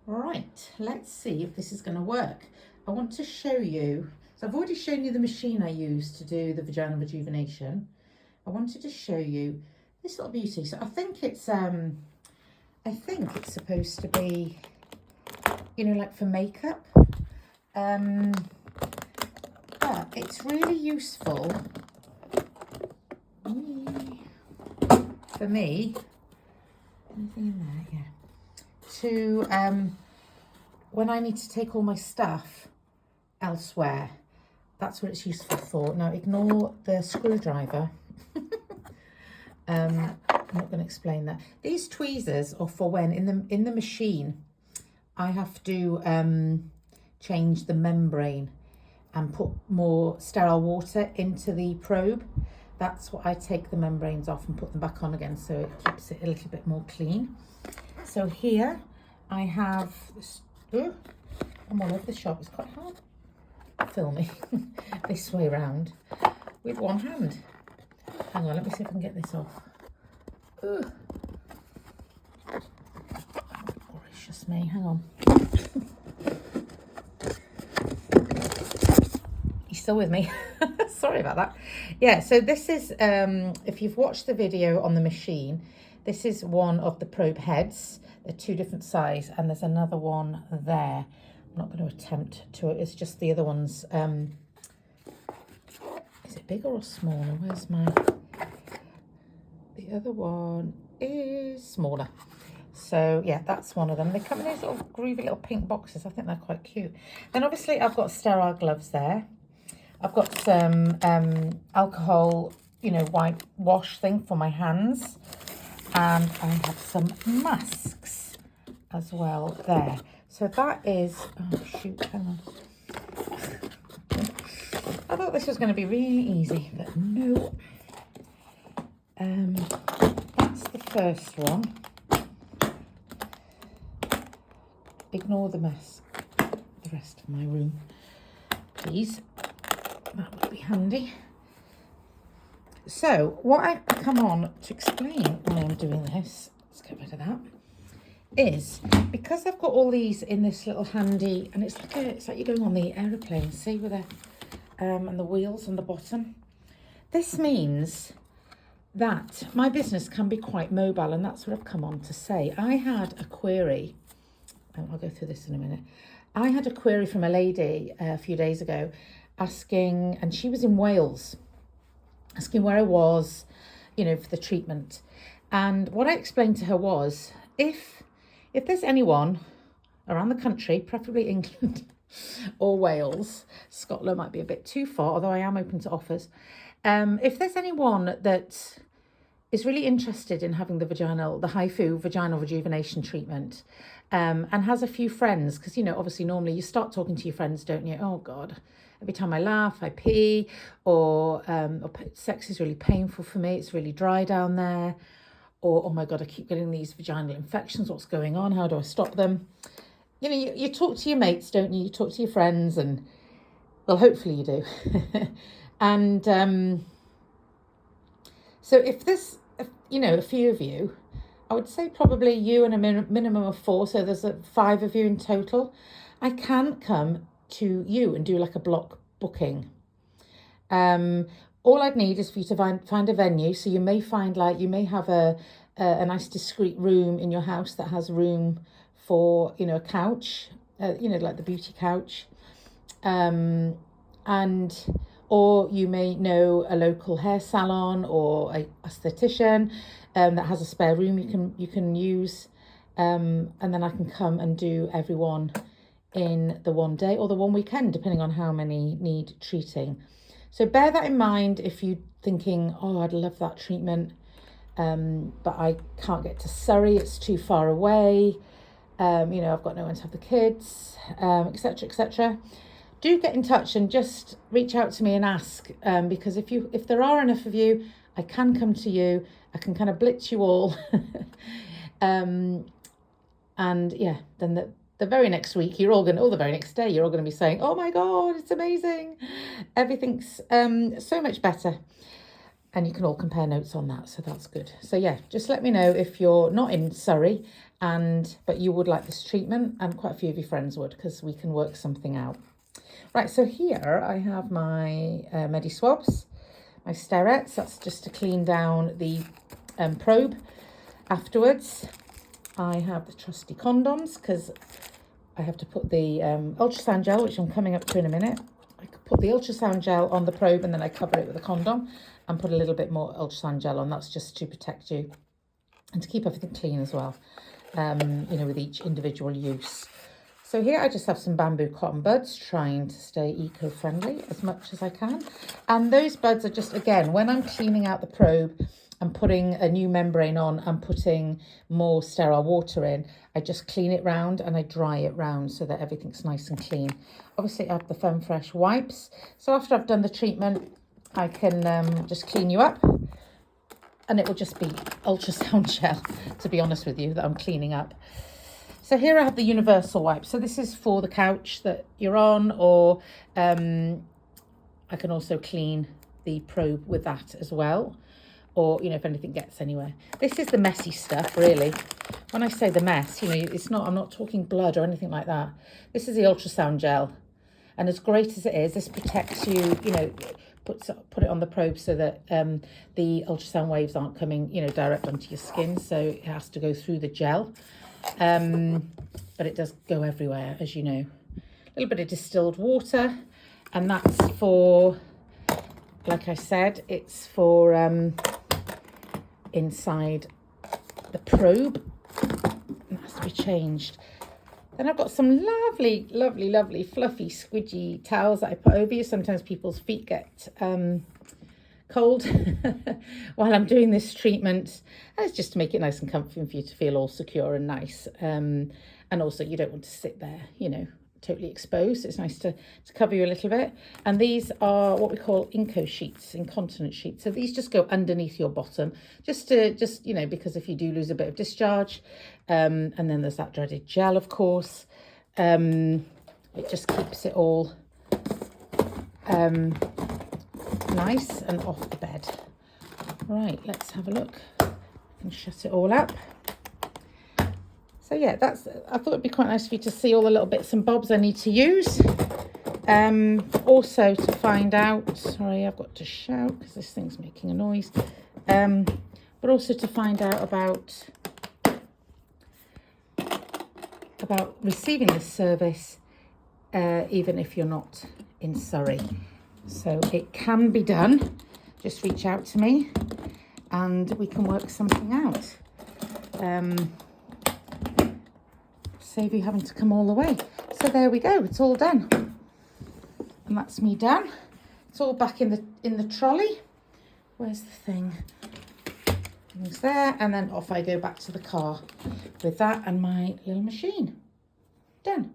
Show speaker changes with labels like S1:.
S1: Right, let's see if this is going to work. I want to show you, so I've already shown you the machine I use to do the vaginal rejuvenation. I wanted to show you this little beauty. So I think it's supposed to be, you know, like for makeup. But it's really useful for me. Anything in there? Yeah. To when I need to take all my stuff elsewhere, that's what it's useful for. Now ignore the screwdriver. I'm not going to explain that. These tweezers are for when in the machine I have to change the membrane and put more sterile water into the probe. That's what I take the membranes off and put them back on again, so it keeps it a little bit more clean. So here I have this. I'm all over the shop. It's quite hard filming this way round with one hand. Hang on, let me see if I can get this off. Gracious me, hang on. You still with me? Sorry about that. Yeah, so this is, if you've watched the video on the machine, this is one of the probe heads. They're two different sizes, and there's another one there. I'm not going to attempt to, it's just the other one's, is it bigger or smaller? Where's my, the other one is smaller. So yeah, that's one of them. They come in these little groovy little pink boxes. I think they're quite cute. Then obviously I've got sterile gloves there. I've got some alcohol, you know, white wash thing for my hands. And I have some masks as well there. So that is, oh shoot, hang on. I thought this was going to be really easy, but no. That's the first one. Ignore the mess, the rest of my room, please. That would be handy. So what I've come on to explain why I'm doing this, let's get rid of that, is because I've got all these in this little handy, and it's like you're going on the aeroplane, see, with the and the wheels on the bottom. This means that my business can be quite mobile, and that's what I've come on to say. I had a query, I'll go through this in a minute. I had a query from a lady a few days ago asking, and she was in Wales, asking where I was, you know, for the treatment. And what I explained to her was, if there's anyone around the country, preferably England or Wales, Scotland might be a bit too far, although I am open to offers. If there's anyone that is really interested in having the HIFU, vaginal rejuvenation treatment, and has a few friends, because, you know, obviously normally you start talking to your friends, don't you? Oh God, every time I laugh, I pee, or sex is really painful for me. It's really dry down there. Or, oh my God, I keep getting these vaginal infections. What's going on? How do I stop them? You know, you talk to your mates, don't you? You talk to your friends, and, well, hopefully you do. And so if there's, you know, a few of you, I would say probably you and a minimum of 4, so there's 5 of you in total, I can come to you and do like a block booking. All I'd need is for you to find a venue. So you may find, like, you may have a nice discreet room in your house that has room for, you know, a couch, you know, like the beauty couch, or you may know a local hair salon or a esthetician that has a spare room you can use, and then I can come and do everyone in the one day or the one weekend, depending on how many need treating. So bear that in mind if you're thinking, oh, I'd love that treatment, but I can't get to Surrey, it's too far away, you know, I've got no one to have the kids, etc., etc. Do get in touch and just reach out to me and ask, because if there are enough of you, I can come to you. I can kind of blitz you all, and yeah, then the very next week, the very next day, you're all going to be saying, oh my God, it's amazing. Everything's so much better. And you can all compare notes on that. So that's good. So yeah, just let me know if you're not in Surrey but you would like this treatment, and quite a few of your friends would, because we can work something out. Right, so here I have my Medi swabs, my Sterets. That's just to clean down the probe afterwards. I have the trusty condoms, because I have to put the ultrasound gel, which I'm coming up to in a minute. I could put the ultrasound gel on the probe, and then I cover it with a condom and put a little bit more ultrasound gel on. That's just to protect you and to keep everything clean as well, you know, with each individual use. So here I just have some bamboo cotton buds, trying to stay eco-friendly as much as I can. And those buds are just, again, when I'm cleaning out the probe and putting a new membrane on and putting more sterile water in, I just clean it round and I dry it round so that everything's nice and clean. Obviously I have the Femme Fresh wipes. So after I've done the treatment, I can just clean you up, and it will just be ultrasound gel, to be honest with you, that I'm cleaning up. So here I have the universal wipe. So this is for the couch that you're on, or I can also clean the probe with that as well, or, you know, if anything gets anywhere. This is the messy stuff, really. When I say the mess, you know, it's not, I'm not talking blood or anything like that. This is the ultrasound gel. And as great as it is, this protects you, you know, put it on the probe so that the ultrasound waves aren't coming, you know, direct onto your skin. So it has to go through the gel. But it does go everywhere, as you know. A little bit of distilled water, and that's for, like I said, it's for inside the probe. It has to be changed. Then I've got some lovely, lovely, lovely, fluffy, squidgy towels that I put over you. Sometimes people's feet get cold while I'm doing this treatment. And it's just to make it nice and comfy and for you to feel all secure and nice. And also you don't want to sit there, you know, totally exposed. It's nice to cover you a little bit. And these are what we call inco sheets, incontinence sheets. So these just go underneath your bottom, just you know, because if you do lose a bit of discharge, and then there's that dreaded gel, of course. It just keeps it all nice and off the bed. Right, let's have a look. I can shut it all up. So yeah, that's, I thought it'd be quite nice for you to see all the little bits and bobs I need to use. Also to find out, sorry, I've got to shout because this thing's making a noise. But also to find out about receiving this service, even if you're not in Surrey. So it can be done. Just reach out to me and we can work something out. Save you having to come all the way. So there we go, it's all done. And that's me done. It's all back in the trolley. Where's the thing? It's there, and then off I go back to the car with that and my little machine. Done.